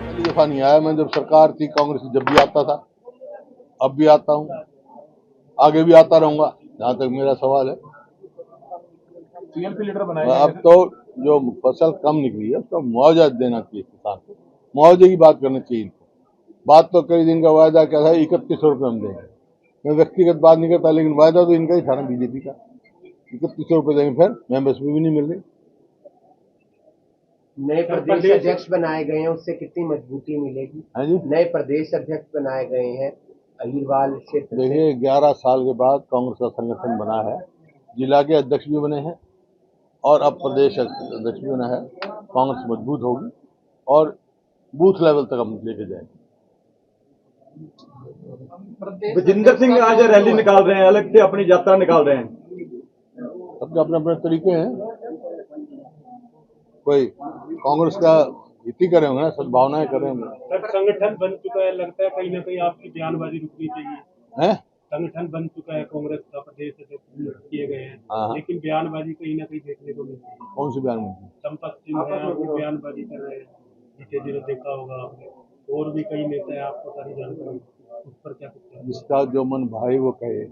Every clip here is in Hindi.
पहली दफा नहीं आया मैं, जब सरकार थी कांग्रेस की, जब भी आता था, अब भी आता हूँ, आगे भी आता रहूंगा जहां तक मेरा सवाल है। सीएलपी लीडर बनाए अब तो जो फसल कम निकली है उसका मुआवजा देना चाहिए किसान को, मुआवजे की बात करनी चाहिए इनको। बात तो कई दिन का वायदा क्या था, 3100 रुपये हम देंगे। मैं व्यक्तिगत बात नहीं करता, लेकिन वायदा तो इनका ही था ना, बीजेपी का। 3100 रुपये देंगे, फिर मेंबरशिप भी नहीं मिल रही। नए प्रदेश अध्यक्ष बनाए गए हैं, उससे कितनी मजबूती मिलेगी? हाँ जी, नए प्रदेश अध्यक्ष बनाए गए हैं अहिरवाल क्षेत्र से। देखिए 11 साल के बाद कांग्रेस का संगठन बना है, जिला के अध्यक्ष भी बने हैं और अब प्रदेश अध्यक्ष भी बना है। कांग्रेस मजबूत होगी और बूथ लेवल तक हम लेके जाएंगे। विजेंद्र सिंह आज रैली निकाल रहे हैं, अलग से अपनी यात्रा निकाल रहे हैं। सबके अपने अपने तरीके हैं, कोई कांग्रेस का हित करे होंगे ना, सद्भावनाएं करे होंगे। सर, संगठन बन चुका है, लगता है कहीं ना कहीं आपकी बयानबाजी रुकनी चाहिए है? संगठन बन चुका है, कांग्रेस का प्रदेश अध्यक्ष किए गए हैं, लेकिन बयानबाजी कहीं ना कहीं देखने को मिलती है। कौन सी बयानबाजी? संपत सिंह है, वो बयानबाजी कर रहे हैं, बीते दिनों देखा होगा आपने। और भी कई नेता है, आपको सारी जानकारी, उस पर क्या कुछ है? जिसका जो मन भाई वो कहे।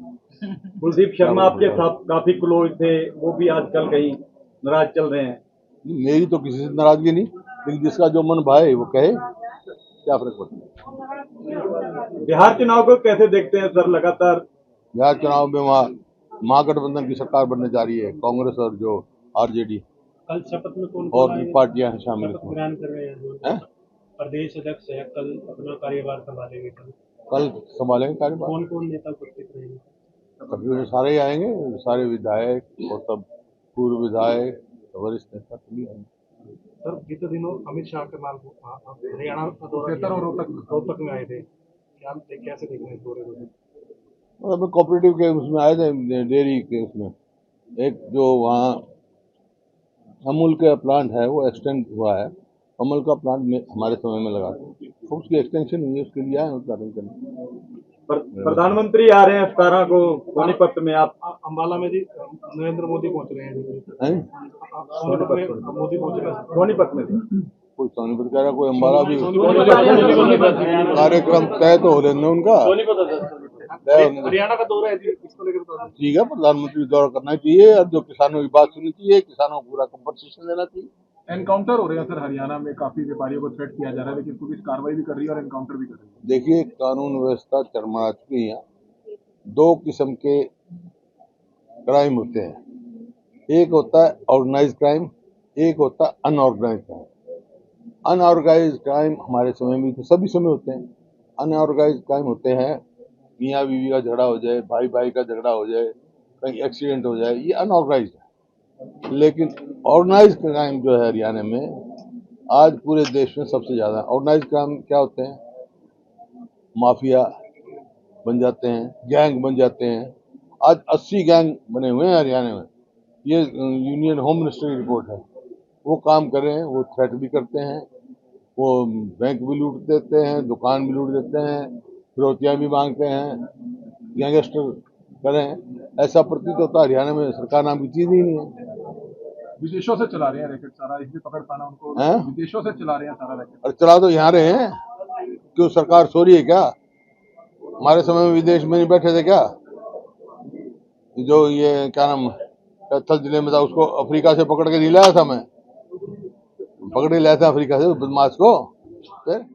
कुलदीप शर्मा आपके साथ काफी क्लोज थे, वो भी आजकल कहीं नाराज चल रहे हैं। मेरी तो किसी से नाराजगी नहीं, लेकिन जिसका जो मन भाई वो कहे, क्या फर्क पड़ता है। बिहार चुनाव को कैसे देखते हैं सर? लगातार बिहार चुनाव में वहाँ महागठबंधन की सरकार बनने जा रही है, कांग्रेस और जो आरजेडी। कल शपथ में कौन और भी पार्टियां शामिल ग्रहण कर रहे हैं? प्रदेश अध्यक्ष है, कल अपना कार्यभार संभालेंगे। कल संभालेंगे कार्यभार। कौन कौन नेता उपस्थित रहेंगे? सभी सारे ही आएंगे, सारे विधायक और सब पूर्व विधायक, वरिष्ठ नेता सभी आएंगे। सर, बीते दिनों अमित शाह के नाम हरियाणा और रोहतक में आए थे, क्या कैसे देख रहे हैं दौरे को? मतलब कोऑपरेटिव के उसमें आए थे, डेयरी के उसमें। एक जो वहाँ अमूल का प्लांट है वो एक्सटेंड हुआ है, अमूल का प्लांट में हमारे समय में लगा था, तो उसकी एक्सटेंशन हुई है, उसके लिए आए उद्घाटन करने। प्रधानमंत्री आ रहे हैं 17 को सोनीपत में, आप अम्बाला में जी नरेंद्र मोदी पहुंच रहे हैं। मोदी पहुंच रहे हैं सोनीपत में। कोई सोनीपत कह रहा, कोई अम्बाला भी। कार्यक्रम तय तो हो रहे उनका, हरियाणा का दौरा है इसको लेकर। ठीक है, प्रधानमंत्री दौरा करना चाहिए और जो किसानों की बात सुननी चाहिए, किसानों को पूरा कंपनसेशन देना चाहिए। एनकाउंटर हो रहे हैं सर, हरियाणा में काफी व्यापारियों को थ्रेट किया जा रहा है, लेकिन पुलिस कार्रवाई भी कर रही है और एनकाउंटर भी कर रही है। देखिए, कानून व्यवस्था चरमरा चुकी है। यहाँ दो किस्म के क्राइम होते हैं, एक होता है ऑर्गेनाइज क्राइम, एक होता है अनऑर्गेनाइज क्राइम। अनऑर्गेनाइज क्राइम हमारे समय में तो सभी समय होते हैं। अनऑर्गेनाइज क्राइम होते हैं, मियाँ बीवी का झगड़ा हो जाए, भाई भाई का झगड़ा हो जाए, कहीं एक्सीडेंट हो जाए, ये अनऑर्गेनाइज है। लेकिन ऑर्गेनाइज क्राइम जो है हरियाणा में, आज पूरे देश में सबसे ज्यादा। ऑर्गेनाइज क्राइम क्या होते हैं? माफिया बन जाते हैं, गैंग बन जाते हैं। आज 80 गैंग बने हुए हैं हरियाणा में, ये यूनियन होम मिनिस्टर की रिपोर्ट है। वो काम कर रहे हैं, वो थ्रेट भी करते हैं, वो बैंक भी लूट देते हैं, दुकान भी लूट देते हैं, फिरौतियाँ भी मांगते हैं, गैंगस्टर करें। ऐसा प्रतीत होता है हरियाणा में सरकार नाम की चीज ही नहीं है। विदेशों से चला रहे हैं रैकेट सारा, इसलिए पकड़ पाना उनको। विदेशों से चला रहे हैं सारा रैकेट। और चला तो यहाँ रहे हैं, क्यों सरकार सो रही है क्या? हमारे समय में विदेश में नहीं बैठे थे क्या? जो ये क्या नाम कैथल जिले में था, उसको अफ्रीका से पकड़ के नहीं लाया था मैं, पकड़ के लाया था अफ्रीका से बदमाश को। फिर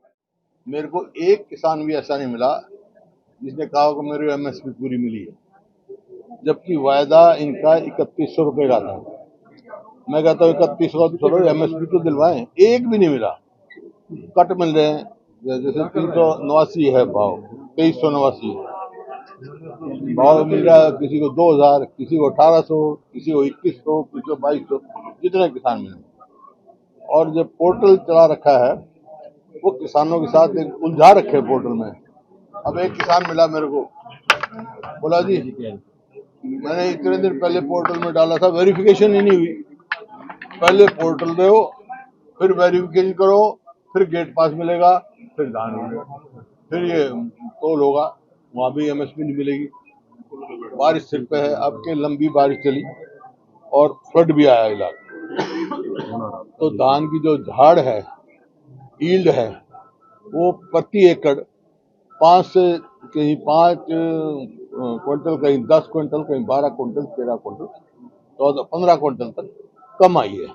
मेरे को एक किसान भी ऐसा नहीं मिला जिसने कहा कि मेरी एमएसपी पूरी मिली है, जबकि वायदा इनका 3100 रुपये का था। मैं कहता हूँ 3100 तो छोड़ो, एमएसपी तो दिलवाएं। एक भी नहीं मिला, कट मिल रहे हैं। जैसे 389 है भाव, 2389 भाव मिल रहा है, किसी को 2000, किसी को 1800, किसी को 2100, किसी को 2200, जितने किसान मिले। और जो पोर्टल चला रखा है वो किसानों के साथ एक उलझा रखे पोर्टल में। अब एक किसान मिला मेरे को, बोला जी मैंने इतने दिन पहले पोर्टल में डाला था, वेरिफिकेशन ही नहीं हुई। पहले पोर्टल दो, फिर वेरिफिकेशन करो, फिर गेट पास मिलेगा, फिर धान मिलेगा, फिर ये तोल होगा, वहाँ भी एमएसपी नहीं मिलेगी। बारिश सिर पे है। अब के लंबी बारिश चली और फ्लड भी आया इलाके, तो धान की जो झाड़ है, ईल्ड है, वो प्रति एकड़ 5 से कहीं 5 क्विंटल, कहीं 10 क्विंटल, कहीं 12 क्विंटल, 13 क्विंटल, 14, 15 क्विंटल तक कम आई है।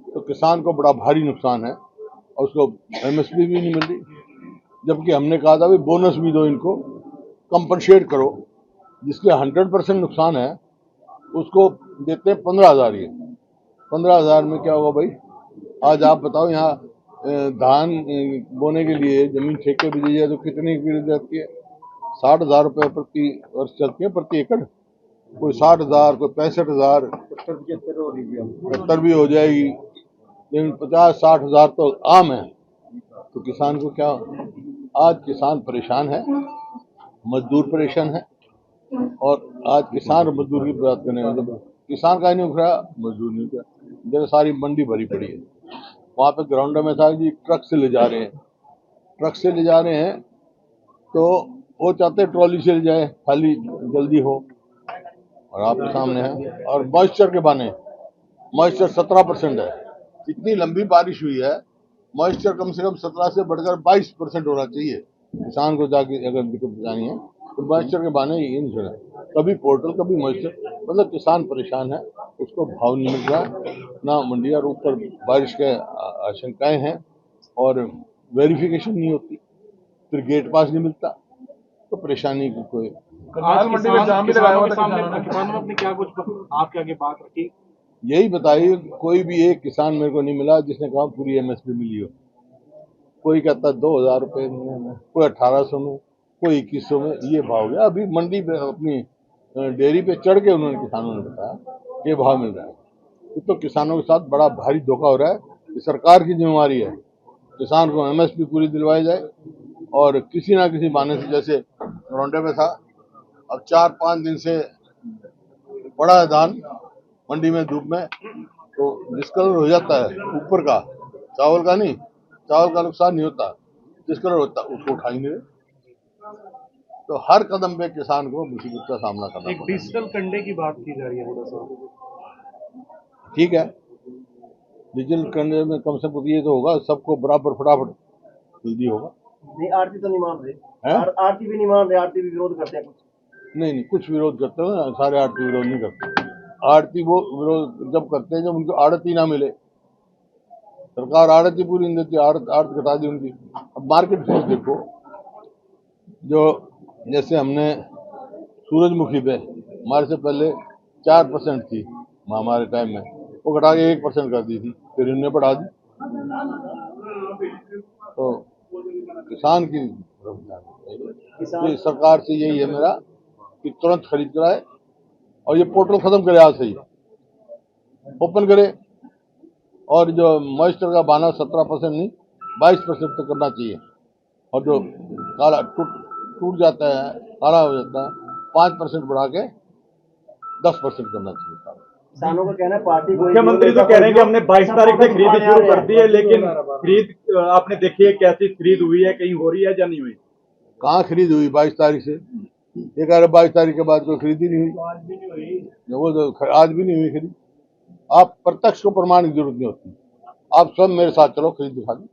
तो किसान को बड़ा भारी नुकसान है और उसको एमएसपी भी नहीं मिल रही, जबकि हमने कहा था भी बोनस भी दो, इनको कंपनसेट करो। जिसके 100% नुकसान है उसको देते हैं 15,000। ये 15,000 में क्या होगा भाई? आज आप बताओ, यहाँ धान बोने के लिए जमीन ठेके पे दी जाए तो कितनी की जाती है? 60,000 रुपये प्रति वर्ष चलती है, प्रति एकड़। कोई 60,000, कोई 65,000, 70 भी हो जाएगी, लेकिन 50-60,000 तो आम है। तो किसान को क्या? आज किसान परेशान है, मजदूर परेशान है, और आज किसान और मजदूर की बात करने में जब किसान का नहीं उखड़ा, मजदूर नहीं उखड़ा। जब सारी मंडी भरी पड़ी है, वहाँ पे ग्राउंड में था जी, ट्रक से ले जा रहे हैं, ट्रक से ले जा रहे हैं, तो वो चाहते ट्रॉली से ले जाए, खाली जल्दी हो। और आपके सामने है। और मॉइस्चर के बहाने, मॉइस्चर 17% है। इतनी लंबी बारिश हुई है, मॉइस्चर कम से कम 17 से बढ़कर 22% होना चाहिए। किसान को जाके अगर दिक्कत जानी है तो मॉइस्चर के बहाने ये नहीं सुना, कभी पोर्टल कभी मॉइस्चर, मतलब किसान परेशान है, उसको भाव नहीं मिल रहा ना मंडी, और ऊपर बारिश के आशंकाएं हैं और वेरिफिकेशन नहीं होती, फिर गेट पास नहीं मिलता, तो परेशानी की कोई। आज मंडी में जाम भी लगाया हुआ था किसानों ने अपनी क्या कुछ आपके आगे बात रखी? यही बताइए, कोई भी एक किसान मेरे को नहीं मिला जिसने कहा पूरी एमएसपी मिली हो। कोई कहता 2,000 रुपये में, कोई 1,800 में, कोई 2,100 में, ये भाव गया। अभी मंडी पे अपनी डेयरी पे चढ़ के उन्होंने, किसानों ने बताया ये भाव मिल रहा है। तो किसानों के साथ बड़ा भारी धोखा हो रहा है। ये सरकार की जिम्मेवारी है, किसान को एमएसपी पूरी दिलवाई जाए, और किसी ना किसी बहाने से, जैसे रौंडे में था, अब 4-5 दिन से पड़ा है धान मंडी में धूप में, तो डिस्कलर हो जाता है ऊपर का, चावल का नहीं, चावल का नुकसान नहीं होता, डिस्कलर होता, उसको उठाएंगे। तो हर कदम पे किसान को मुसीबत का सामना करना एक डिजिटल कंडे की बात की जा रही है थोड़ा सा, ठीक है, डिजिटल कंडे में कम से कम ये तो होगा, सबको बराबर फटाफट जल्दी होगा। नहीं, आरती तो नहीं मान रहे, आरती भी नहीं मान रहे, आरती भी विरोध करते हैं कुछ। नहीं, कुछ विरोध करते हैं ना, सारे आड़ती विरोध नहीं करते। आड़ती वो विरोध जब करते हैं जब उनको आड़ती ना मिले, सरकार आड़ती पूरी नहीं देती, आड़त घटा दी उनकी। अब मार्केट फीस देखो, जो जैसे हमने सूरजमुखी पे हमारे से पहले 4% थी हमारे टाइम में, वो घटा के 1% कर दी थी, फिर इन्होंने बढ़ा दी। तो किसान की तो सरकार से यही है मेरा कि तुरंत खरीद कराए, और ये पोर्टल खत्म करे, आज से ही ओपन करे, और जो मॉइस्चर का बहाना 17% नहीं 22% तक करना चाहिए, और जो काला टूट जाता है, काला हो जाता है, 5% बढ़ा के 10% करना चाहिए। किसानों का कहना है पार्टी, मुख्यमंत्री तो कह रहे हैं कि हमने 22 तारीख से खरीद शुरू कर दी है, लेकिन खरीद आपने देखी है कैसी खरीद हुई है, कहीं हो रही है या नहीं हुई? कहाँ खरीद हुई 22 तारीख से? ये कह रहे 22 तारीख के बाद कोई खरीदी नहीं हुई, वो तो आज भी नहीं हुई खरीद। आप प्रत्यक्ष को प्रमाण की जरूरत नहीं होती, आप सब मेरे साथ चलो, खरीद दिखा दो।